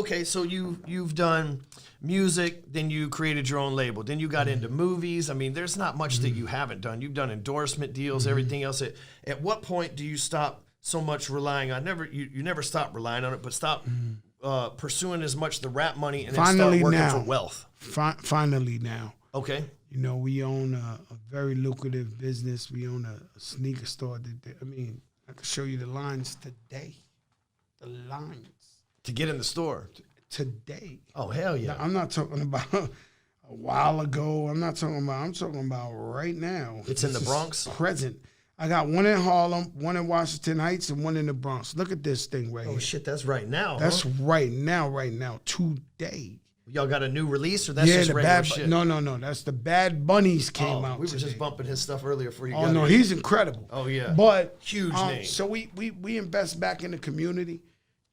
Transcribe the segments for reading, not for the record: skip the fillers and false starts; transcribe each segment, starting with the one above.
okay, so you've done music, then you created your own label, then you got into movies. I mean, there's not much that you haven't done. You've done endorsement deals, everything else. At what point do you stop so much relying on? You never stop relying on it, but stop pursuing as much the rap money and then start working for wealth. Finally now. Okay. You know, we own a very lucrative business. We own a sneaker store. I mean, I can show you the lines today. The lines. To get in the store. Today. Oh, hell yeah. Now, I'm not talking about a while ago. I'm talking about right now. It's in the Bronx? Present. I got one in Harlem, one in Washington Heights, and one in the Bronx. Look at this thing right here. Oh, shit, that's right now. That's right now, today. Y'all got a new release, or that's just regular shit? No. That's the Bad Bunnies came out We were today. just bumping his stuff earlier for you. Oh, no, he's incredible. Oh, yeah. But huge name. So we invest back in the community.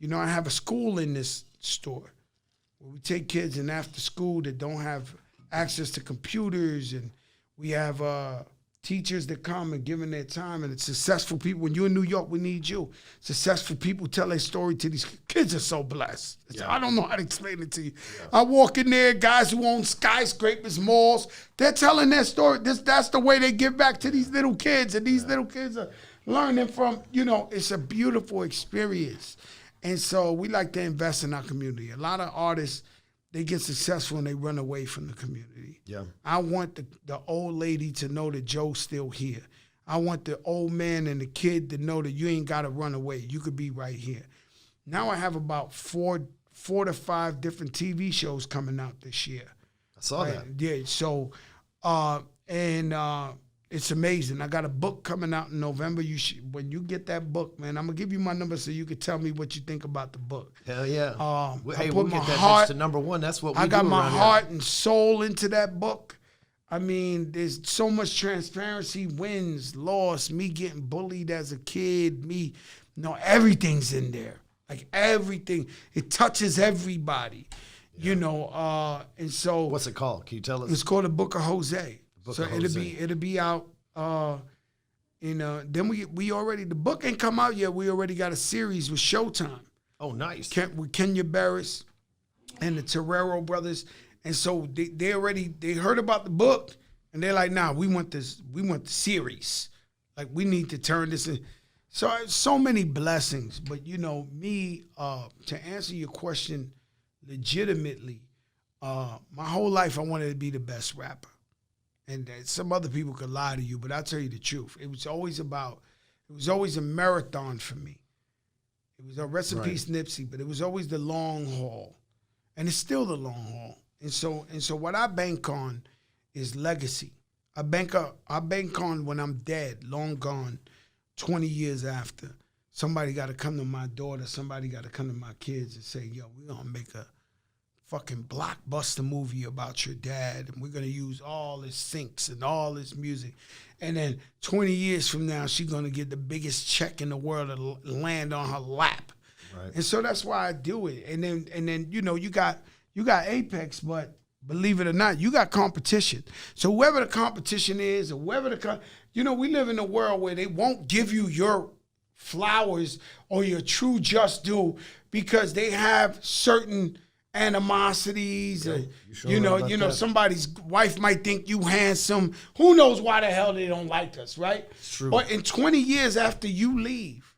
You know, I have a school in this store where we take kids in after school that don't have access to computers, and we have teachers that come and give in their time, and it's successful people. When you're in New York, we need you. Successful people tell their story to these kids. Are so blessed. Yeah. I don't know how to explain it to you. Yeah. I walk in there, guys who own skyscrapers, malls, they're telling their story. That's the way they give back to these little kids, and these little kids are learning from, you know, it's a beautiful experience. And so we like to invest in our community. A lot of artists, they get successful and they run away from the community. Yeah. I want the old lady to know that Joe's still here. I want the old man and the kid to know that you ain't got to run away. You could be right here. Now I have about four to five different TV shows coming out this year. I saw that. Yeah. So, it's amazing. I got a book coming out in November. When you get that book, man, I'm gonna give you my number so you can tell me what you think about the book. Hell yeah. Hey, we'll get that bitch to number one. That's what we do. I got my heart here. And soul into that book. I mean, there's so much transparency, wins, loss, me getting bullied as a kid, everything's in there. Like everything. It touches everybody. Yeah. You know, and so what's it called? Can you tell us? It's called The Book of Jose. So it'll be out. Then we already, the book ain't come out yet. We already got a series with Showtime. Oh, nice. With Kenya Barris and the Terrero brothers, and so they heard about the book, and they're like, nah, we want the series. Like, we need to turn this in. So many blessings, but you know me. To answer your question legitimately, my whole life I wanted to be the best rapper. And some other people could lie to you, but I'll tell you the truth. It was always a marathon for me. It was a rest in peace Nipsey, but it was always the long haul. And it's still the long haul. And so what I bank on is legacy. I bank on when I'm dead, long gone, 20 years after. Somebody got to come to my daughter, somebody got to come to my kids and say, yo, we're going to make a fucking blockbuster movie about your dad, and we're gonna use all his syncs and all his music, and then 20 years from now, she's gonna get the biggest check in the world to land on her lap. Right. And so that's why I do it. And then you know, you got Apex, but believe it or not, you got competition. So whoever the competition is, or whoever we live in a world where they won't give you your flowers or your true just due because they have certain animosities, and you know, somebody's wife might think you handsome. Who knows why the hell they don't like us, right? It's true. But in 20 years after you leave,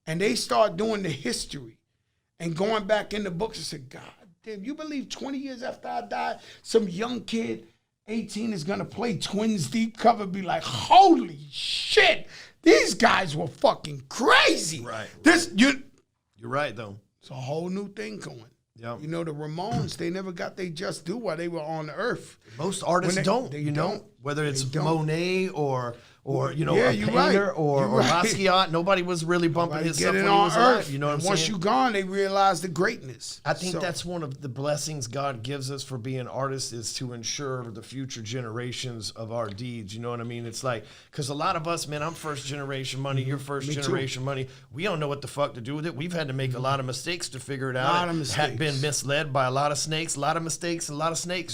and they start doing the history and going back in the books and say, God damn, you believe 20 years after I died, some young kid, 18, is gonna play Twins deep cover, be like, holy shit, these guys were fucking crazy. Right. You're right though. It's a whole new thing going. Yep. You know, the Ramones, they never got their just due while they were on the earth. Most artists don't. Whether it's Monet or you know, a painter or Basquiat, nobody was really bumping his stuff when he was alive. You know what I'm saying? Once you're gone, they realize the greatness. I think that's one of the blessings God gives us for being artists, is to ensure the future generations of our deeds. You know what I mean? It's like, because a lot of us, man, I'm first generation money, you're first generation money. We don't know what the fuck to do with it. We've had to make a lot of mistakes to figure it out. Been misled by a lot of snakes, a lot of mistakes, a lot of snakes.